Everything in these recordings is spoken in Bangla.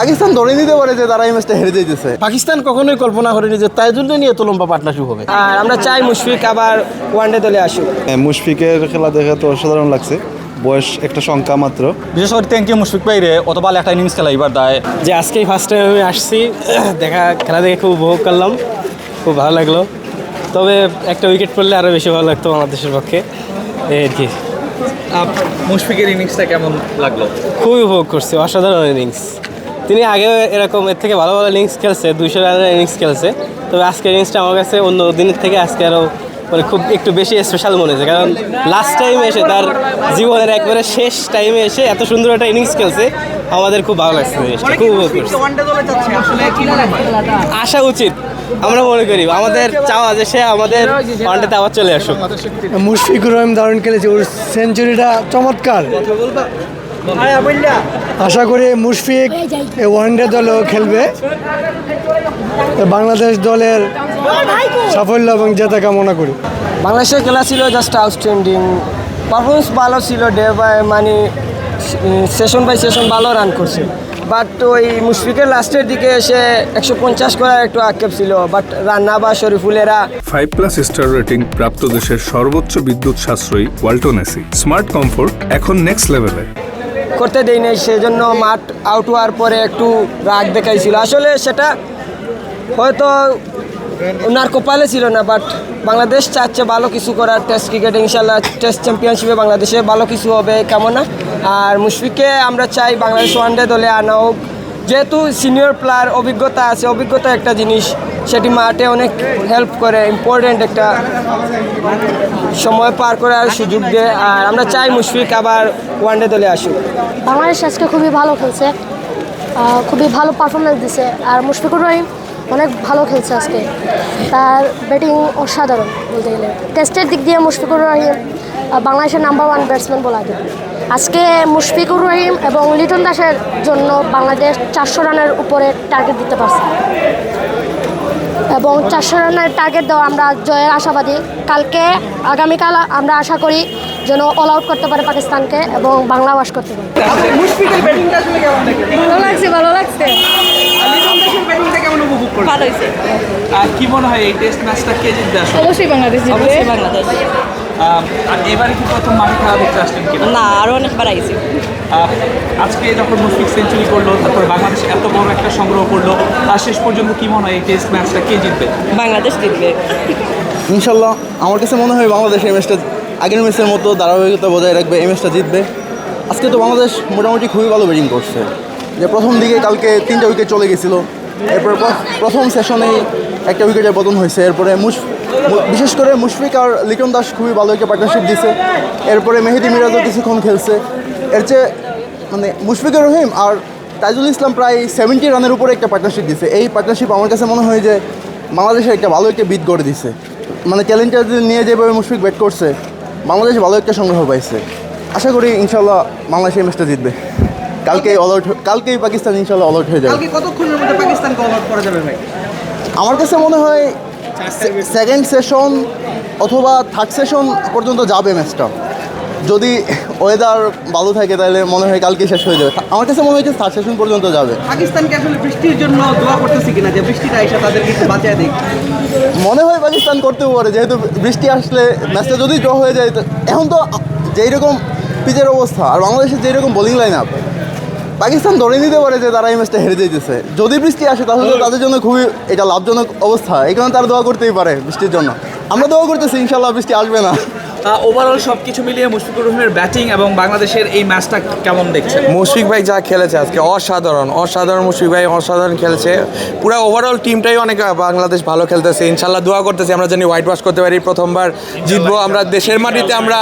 পাকিস্তান ধরে নিতে পারে যে তারা এই ম্যাচটা হেরে যেতেছে। পাকিস্তান কখনোই কল্পনা করেনি যে তাইজুলকে নিয়ে এত লম্বা পার্টনারশিপ হবে। আর আমরা চাই মুশফিক আবার ওয়ানডে দলে আসুক। মুশফিকের খেলা দেখে তো অসাধারণ লাগছে, বয়স একটা সংখ্যা মাত্র। বিশেষ করে থ্যাংক ইউ মুশফিক ভাইরে অত ভালো একটা ইনিংস খেলা এবার দেয়। যে আজকেই ফার্স্ট টাইম আমি আসছি, খেলা দেখে খুব উপভোগ করলাম, খুব ভালো লাগলো। তবে একটা উইকেট পড়লে আরও বেশি ভালো লাগতো বাংলাদেশের পক্ষে, এই আর কি। মুশফিকের ইনিংসটা কেমন লাগলো? খুবই উপভোগ করছি, অসাধারণ ইনিংস। তিনি আগেও এরকম এর থেকে ভালো ভালো ইনিংস খেলছে, 200 রানের ইনিংস খেলছে। তবে আজকের ইনিংসটা আমার কাছে অন্য দিনের থেকে আজকে আরও মানে খুব একটু বেশি স্পেশাল মনে হয়েছে, কারণ লাস্ট টাইমে এসে তার জীবনের একবারে শেষ টাইমে এসে এত সুন্দর একটা ইনিংস খেলছে, আমাদের খুব ভালো লাগছে জিনিসটা, খুব উপভোগ করছি। আসা উচিত, আমরা মনে করি আমাদের চাওয়া যে সে আমাদের ওয়ানডেতে আবার চলে আসুক। মুশফিকুর রহিম দারুণ খেলেছে, ওর সেঞ্চুরিটা চমৎকার। আশা করি মুশফিক ওয়ানডে দলেও খেলবে, বাংলাদেশ দলের সাফল্য এবং জেতা কামনা করি। বাংলাদেশের খেলা ছিল জাস্ট আউটস্ট্যান্ডিং, পারফরমেন্স ভালো ছিল, ডে বাই মানে সেশন বাই সেশন ভালো রান করছে। বাট ওই মুশফিকের লাস্টের দিকে এসে 150 করার একটু আক্ষেপ ছিল, বাট রান্না বা শরীফুলেরা 5+ স্টার রেটিং প্রাপ্ত দেশের সর্বোচ্চ বিদ্যুৎ সাশ্রয়ী ওয়ালটন এসি স্মার্ট কমফোর্ট এখন নেক্সট লেভেলে করতে দেই নাই, সেজন্য মাঠ আউট হওয়ার পরে একটু রাগ দেখাইছিল। আসলে সেটা হয়তো ওনার কপালে ছিল না, বাট বাংলাদেশ চাচ্ছে ভালো কিছু করার টেস্ট ক্রিকেটে। ইনশাল্লাহ টেস্ট চ্যাম্পিয়নশিপে বাংলাদেশে ভালো কিছু হবে কামনা। আর মুশফিককে আমরা চাই বাংলাদেশ ওয়ানডে দলে আনা হোক, যেহেতু সিনিয়র প্লেয়ার, অভিজ্ঞতা আছে। অভিজ্ঞতা একটা জিনিস, সেটি মাঠে অনেক হেল্প করে, ইম্পর্টেন্ট একটা সময় পার করার সুযোগ দেয়। আর আমরা চাই মুশফিক আবার ওয়ানডে দলে আসুক। বাংলাদেশ আজকে খুবই ভালো খেলছে, খুবই ভালো পারফরমেন্স দিছে। আর মুশফিকুর রহিম অনেক ভালো খেলছে আজকে, তার ব্যাটিং অসাধারণ বলতে গেলে। টেস্টের দিক দিয়ে মুশফিকুর রহিম বাংলাদেশের নাম্বার 1 ব্যাটসম্যান বলা যায়। আজকে মুশফিকুর রহিম এবং লিটন দাসের জন্য বাংলাদেশ 400 রানের উপরে টার্গেট দিতে পারছে, এবং 400 রানের টার্গেট দেওয়া আমরা জয়ের আশাবাদী। আগামীকাল আমরা আশা করি যেন অল আউট করতে পারে পাকিস্তানকে এবং বাংলা ওয়াশ করতে পারে। ভালো লাগছে। কি মনে হয় এই টেস্ট ম্যাচটা কে জিতবে? অবশ্যই বাংলাদেশ জিতবে। বাংলাদেশ। আর এবারে কি প্রথম মাঠে খেলা দেখতে আসলেন কিনা? না, আরও অনেকবার আইছি। আজকে যখন মুশফিক সেঞ্চুরি করলো, তারপর বাংলাদেশ এত বড় একটা সংগ্রহ করলো, আর শেষ পর্যন্ত কি মনে হয় এই টেস্ট ম্যাচটা কে জিতবে? বাংলাদেশ জিতবে ইনশাল্লাহ। আমার কাছে মনে হয় বাংলাদেশ এই ম্যাচটা আগের ম্যাচের মতো ধারাবাহিকতা বজায় রাখবে, এই ম্যাচটা জিতবে। আজকে তো বাংলাদেশ মোটামুটি খুবই ভালো ব্যাটিং করছে, যে প্রথম দিকে কালকে 3টা উইকেট চলে গেছিলো, এরপর প্রথম সেশনেই একটা উইকেটের পতন হয়েছে। এরপরে বিশেষ করে মুশফিক আর লিটন দাস খুবই ভালো একটা পার্টনারশিপ দিছে। এরপরে মেহেদি মিরাজও কিছুক্ষণ খেলছে। এর চেয়ে মানে মুশফিকুর রহিম আর তাইজুল ইসলাম প্রায় 70 রানের উপরে একটা পার্টনারশিপ দিছে। এই পার্টনারশিপ আমার কাছে মনে হয় যে বাংলাদেশের একটা ভালো একটা বিট করে দিছে। মানে চ্যালেঞ্জার নিয়ে যেভাবে মুশফিক ব্যাট করছে, বাংলাদেশ ভালো একটা সংগ্রহ পাইছে। আশা করি ইনশাল্লাহ বাংলাদেশ এই ম্যাচটা জিতবে। কালকেই পাকিস্তান ইনশাল্লাহ অল আউট হয়ে যাবে। কতক্ষণের মধ্যে পাকিস্তানকে অল আউট করা যাবে ভাই? আমার কাছে মনে হয় সেকেন্ড সেশন অথবা থার্ড সেশন পর্যন্ত যাবে ম্যাচটা। যদি ওয়েদার ভালো থাকে তাহলে মনে হয় কালকে শেষ হয়ে যাবে। আমার কাছে মনে হয় যে থার্ড সেশন পর্যন্ত যাবে। পাকিস্তানকে আসলে বৃষ্টির জন্য দোয়া করতেছি কিনা, যে বৃষ্টিটা এসে তাদেরকে একটু বাঁচিয়ে দেয়। মনে হয় পাকিস্তান করতেও পারে, যেহেতু বৃষ্টি আসলে ম্যাচটা যদি ড্র হয়ে যায়। এখন তো যেই রকম পিচের অবস্থা আর বাংলাদেশের যেই রকম বোলিং লাইন আপ, পাকিস্তান ধরে নিতে পারে যে তারা এই ম্যাচটা হেরে যেতেছে। যদি বৃষ্টি আসে তাহলে তো তাদের জন্য খুবই এটা লাভজনক অবস্থা। এই কারণে তারা দোয়া করতেই পারে বৃষ্টির জন্য। আমরা দোয়া করতেছি ইনশাল্লাহ বৃষ্টি আসবে না। ওভারঅল সব কিছু মিলিয়ে মুশফিকুর রহিমের ব্যাটিং এবং বাংলাদেশের এই ম্যাচটা কেমন দেখছেন? মুশফিক ভাই যা খেলেছে আজকে অসাধারণ। মুশফিক ভাই অসাধারণ খেলেছে। পুরো ওভারঅল টিমটাই অনেক বাংলাদেশ ভালো খেলতেছে। ইনশাল্লাহ দোয়া করতেছি আমরা জানি হোয়াইট ওয়াশ করতে পারি, প্রথমবার জিতবো। আমরা দেশের মাটিতে আমরা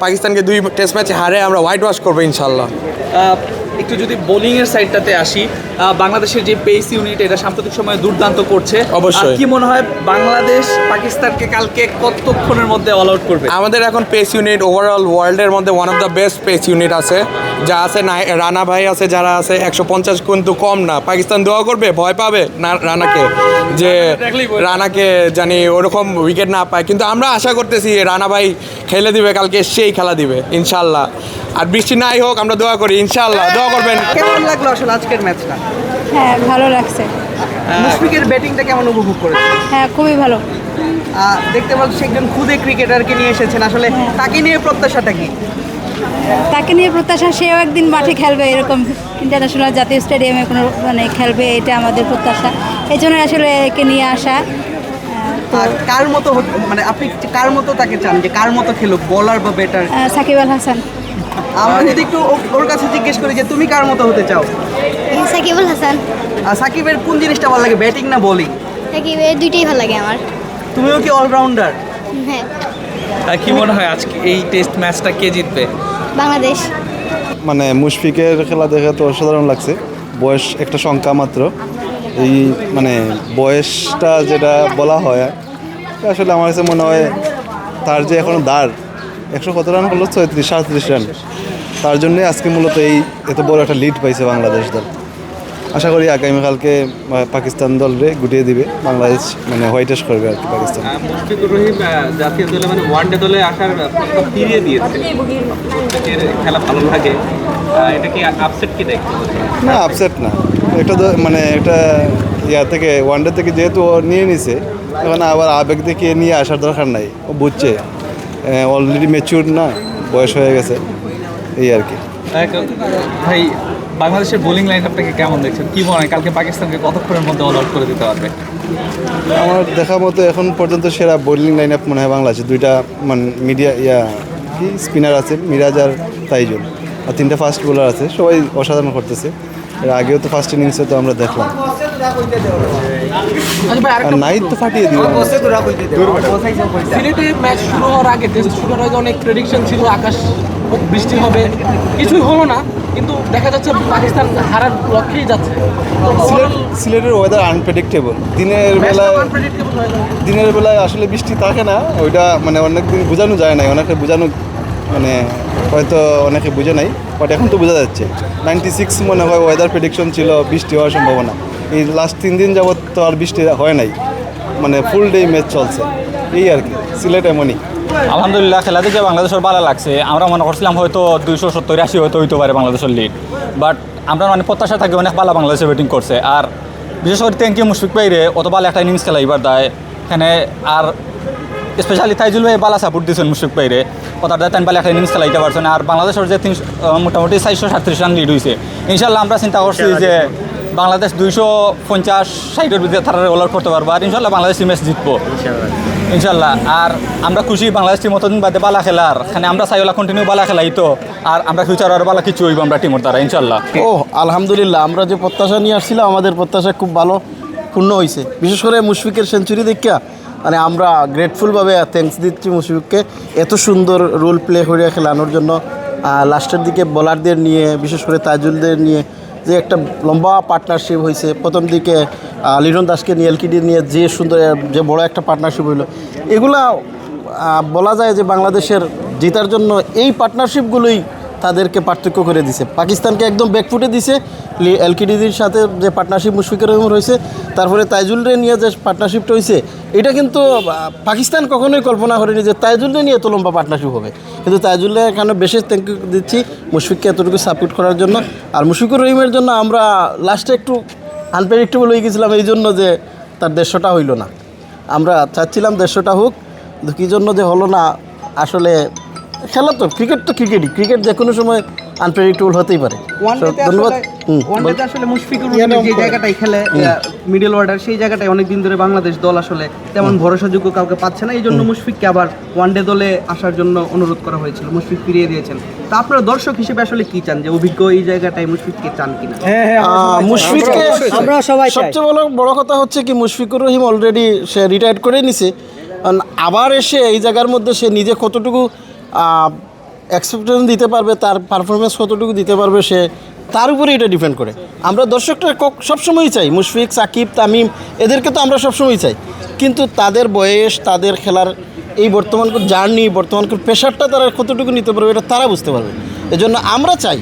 পাকিস্তানকে 2 টেস্ট ম্যাচে হারে আমরা হোয়াইট ওয়াশ করবো ইনশাল্লাহ। একটু যদি বোলিংয়ের সাইডটাতে আসি, বাংলাদেশের যে পেস ইউনিট এটা সাম্প্রতিক সময়ে দুর্দান্ত করছে। অবশ্যই। কি মনে হয় বাংলাদেশ পাকিস্তানকে কালকে কতক্ষণের মধ্যে অল আউট করবে? আমাদের এখন পেস ইউনিট ওভারঅল ওয়ার্ল্ডের মধ্যে one of the best pace unit আছে, যা আছে রানা ভাই আছে, যারা আছে 150 কিন্তু কম না। পাকিস্তান দোয়া করবে, ভয় পাবে না রানাকে, যে রানাকে জানি ওরকম উইকেট না পায়। কিন্তু আমরা আশা করতেছি রানা ভাই খেলে দিবে কালকে, সেই খেলা দিবে ইনশাল্লাহ। আর বৃষ্টি নাই হোক, আমরা দোয়া করি ইনশাল্লাহ। দোয়া করবেন। কেমন লাগলো আসলে আজকের ম্যাচটা? হ্যাঁ ভালো লাগছে। মুশফিকের ব্যাটিংটা কেমন উপভোগ করেছেন? হ্যাঁ খুবই ভালো। দেখতে পাচ্ছি একজন খুদে ক্রিকেটারকে নিয়ে এসেছেন, আসলে তাকে নিয়ে প্রত্যাশাটা কি? তাকে নিয়ে প্রত্যাশা সেও একদিন মাঠে খেলবে, এরকম ইন্টারন্যাশনাল জাতীয় স্টেডিয়ামে কোনো মানে খেলবে, এটা আমাদের প্রত্যাশা। এই জন্য আসলে একে নিয়ে আসা। আর কার মতো মানে আপনি কার মতো তাকে চান, যে কার মতো খেলুক, বোলার বা ব্যাটার? সাকিব আল হাসান। আমরা যদি একটু ওর কাছে জিজ্ঞেস করি যে তুমি কার মতো হতে চাও? সাকিব আল হাসান। সাকিবের কোন জিনিসটা ভালো লাগে, ব্যাটিং না বোলিং? সাকিব দুইটাই ভালো লাগে আমার। তুমিও কি অলরাউন্ডার? হ্যাঁ। কি মনে হয় আজকে এই টেস্ট ম্যাচটা কে জিতবে? বাংলাদেশ। মানে মুশফিকের খেলা দেখে তো অসাধারণ লাগছে। বয়স একটা সংখ্যা মাত্র, এই মানে বয়সটা যেটা বলা হয় আসলে আমার কাছে মনে হয় তার যে এখনও দাঁড় 100 কত রান হলো, 37 রান, তার জন্যই আজকে মূলত এই এত বড় একটা লিড পাইছে বাংলাদেশ দল। আশা করি আগামীকালকে পাকিস্তান দলরে গুটিয়ে দিবে, বাংলাদেশ মানে হোয়াইটেশ করবে আর কি পাকিস্তান। মুশফিকুর রহিম জাতীয় দলে মানে ওয়ানডে দলে আসার প্রস্তাব ফিরিয়ে দিয়েছে, খেলা ভালো লাগে, এটা কি আপসেট কি দেখতে? না আপসেট না, একটা মানে একটা ইয়া থেকে ওয়ানডে থেকে যেহেতু ও নিয়ে নিছে, এখন আবার আবেগ থেকে নিয়ে আসার দরকার নাই। ও বুঝছে অলরেডি ম্যাচিউর না, বয়স হয়ে গেছে, এই আর কি। ভাই বাংলাদেশের বোলিং লাইন আপটাকে কেমন দেখছেন? কি মনে হয় কালকে পাকিস্তানকে কতক্ষণের মধ্যে অল আউট করে দিতে পারবে? আমার দেখা মতো এখন পর্যন্ত সেরা বোলিং লাইন আপ মনে হয় বাংলাদেশে। দুইটা মানে মিডিয়া কি স্পিনার আছে, মিরাজ আর তাইজুল, আর 3টা ফাস্ট বোলার আছে, সবাই অসাধারণ করতেছে। এর আগেও তো ফার্স্ট ইনিংসে তো আমরা দেখলাম, আর নাইট তো ফাটিয়ে দিল। সিলেটে ম্যাচ শুরু হওয়ার আগে, টেস্ট শুরু হওয়ার আগে অনেক প্রেডিকশন ছিল, আকাশ বৃষ্টি হবে, কিছুই হলো না, কিন্তু দেখা যাচ্ছে পাকিস্তান হারার লক্ষ্যেই যাচ্ছে। সিলেটের ওয়েদার আনপ্রেডিক্টেবল। দিনের বেলায় আসলে বৃষ্টি থাকে না, ওইটা মানে অনেক দিন বোঝানো যায় নাই, অনেকে বোঝানো মানে হয়তো অনেকে বুঝে নাই, বাট এখন তো বোঝা যাচ্ছে। 96 মনে হয় ওয়েদার প্রেডিকশন ছিল, বৃষ্টি হওয়ার সম্ভাবনা। এই লাস্ট 3 দিন যাবৎ তো আর বৃষ্টি হয় নাই, মানে ফুল ডে ম্যাচ চলছে, এই আর কি। সিলেট এমনই। আলহামদুলিল্লাহ, খেলা দেখে বাংলাদেশের ভালো লাগছে। আমরা মনে করছিলাম হয়তো 270-80 হয়তো হইতে পারে বাংলাদেশের লিড, বাট আমরা মানে প্রত্যাশা থাকি অনেক ভালো বাংলাদেশে ব্যাটিং করছে। আর বিশেষ করে থ্যাংক ইউ মুশফিক ভাইরে, অত ভালো একটা ইনিংস খেলা এবার দেয় এখানে। আর স্পেশালি তাইজুল ভাই ভালো সাপোর্ট দিয়েছেন মুশফিক ভাইরে, কথা দেয় তাই ভালো একটা ইনিংস খেলাইতে পারছেন। আর বাংলাদেশের যে মোটামুটি 437 রান লিড হয়েছে, ইনশাল্লাহ আমরা চিন্তা করছি যে বাংলাদেশ 250-60-এর ভিতরে তারা অল আউট করতে পারবো, আর ইনশাল্লাহ বাংলাদেশ ম্যাচ জিতবো ইনশাল্লাহ। আর আমরা খুশি বাংলাদেশ টিম অতদিন বাদে বালা খেলার, এখানে আমরা চাই ওলা কন্টিনিউ বালা খেলাই তো, আর আমরা ফিউচার আর বালা কিছু হইব আমরা টিমের দ্বারা ইনশাল্লাহ। আলহামদুলিল্লাহ, আমরা যে প্রত্যাশা নিয়ে আসছিলাম আমাদের প্রত্যাশা খুব ভালো পূর্ণ হয়েছে। বিশেষ করে মুশফিকের সেঞ্চুরি দেখা মানে আমরা গ্রেটফুলভাবে থ্যাঙ্কস দিচ্ছি মুশফিককে, এত সুন্দর রোল প্লে করে খেলানোর জন্য। লাস্টের দিকে বোলারদের নিয়ে, বিশেষ করে তাইজুলদের নিয়ে যে একটা লম্বা পার্টনারশিপ হয়েছে, প্রথম দিকে লিটন দাসকে নিয়ে এলকিডি নিয়ে যে সুন্দর যে বড় একটা পার্টনারশিপ হইলো, এগুলা বলা যায় যে বাংলাদেশের জেতার জন্য এই পার্টনারশিপগুলোই তাদেরকে পার্থক্য করে দিছে। পাকিস্তানকে একদম ব্যাকফুটে দিছে এলকিডির সাথে যে পার্টনারশিপ মুশফিকুর রহিমের হয়েছে, তারপরে তাইজুলরে নিয়ে যে পার্টনারশিপটা হয়েছে, এটা কিন্তু পাকিস্তান কখনোই কল্পনা করেনি যে তাইজুলরে নিয়ে এত লম্বা পার্টনারশিপ হবে। কিন্তু তাইজুলের এখানে বেশি থ্যাংক ইউ দিচ্ছি মুশফিককে এতটুকু সাপোর্ট করার জন্য। আর মুশফিকুর রহিমের জন্য আমরা লাস্টে একটু আনপ্রেডিক্টেবল হয়ে গেছিলাম এই জন্য যে তার 150টা হইল না। আমরা চাচ্ছিলাম 150টা হোক, কিন্তু কী জন্য যে হলো না, আসলে খেলা তো ক্রিকেট তো ক্রিকেট যে কোনো সময় আনপ্রেডিক্টেবল হতেই পারে। ধন্যবাদ। ওয়ানডেতে আসলে মুশফিকুর রহিম যে জায়গাটায় খেলে মিডল অর্ডার, সেই জায়গাটায় অনেকদিন ধরে বাংলাদেশ দল আসলে তেমন ভরসাযোগ্য কাউকে পাচ্ছে না, এই জন্য মুশফিককে আবার ওয়ানডে দলে আসার জন্য অনুরোধ করা হয়েছিল, মুশফিক ফিরিয়ে দিয়েছেন। তা আপনারা দর্শক হিসেবে আসলে কি চান, যে অভিজ্ঞ এই জায়গাটায় মুশফিককে চান কিনা? মুশফিককে সবচেয়ে বড় কথা হচ্ছে কি, মুশফিকুর রহিম অলরেডি সে রিটায়ার করে নিছে, আবার এসে এই জায়গার মধ্যে সে নিজে কতটুকু এক্সপেকটেশন দিতে পারবে, তার পারফরমেন্স কতটুকু দিতে পারবে, সে তার উপরে এটা ডিপেন্ড করে। আমরা দর্শকটা সবসময়ই চাই, মুশফিক, সাকিব, তামিম এদেরকে তো আমরা সবসময়ই চাই, কিন্তু তাদের বয়স, তাদের খেলার এই বর্তমানকার জার্নি, বর্তমানকার প্রেশারটা তারা কতটুকু নিতে পারবে এটা তারা বুঝতে পারবে। এজন্য আমরা চাই,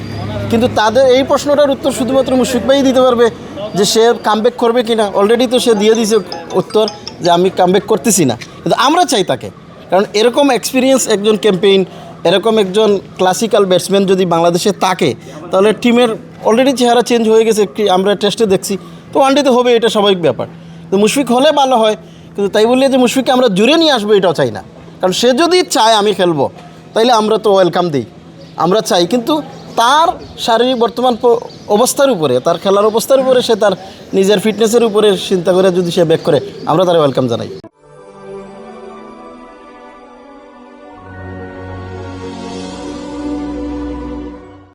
কিন্তু তাদের এই প্রশ্নটার উত্তর শুধুমাত্র মুশফিক ভাই দিতে পারবে যে সে কামব্যাক করবে কি না। অলরেডি তো সে দিয়ে দিয়েছে উত্তর যে আমি কামব্যাক করতেছি না, কিন্তু আমরা চাই তাকে, কারণ এরকম এক্সপিরিয়েন্স একজন ক্যাম্পেইন এরকম একজন ক্লাসিক্যাল ব্যাটসম্যান যদি বাংলাদেশে থাকে তাহলে টিমের অলরেডি চেহারা চেঞ্জ হয়ে গেছে, আমরা টেস্টে দেখছি, তো ওয়ানডেতে হবে, এটা স্বাভাবিক ব্যাপার। তো মুশফিক হলে ভালো হয়, কিন্তু তাই বললে যে মুশফিককে আমরা জুড়ে নিয়ে আসবো এটাও চাই না, কারণ সে যদি চায় আমি খেলবো তাইলে আমরা তো ওয়েলকাম দিই, আমরা চাই, কিন্তু তার শারীরিক বর্তমান অবস্থার উপরে, তার খেলার অবস্থার উপরে, সে তার নিজের ফিটনেসের উপরে চিন্তা করে যদি সে ব্যাক করে আমরা তার ওয়েলকাম জানাই।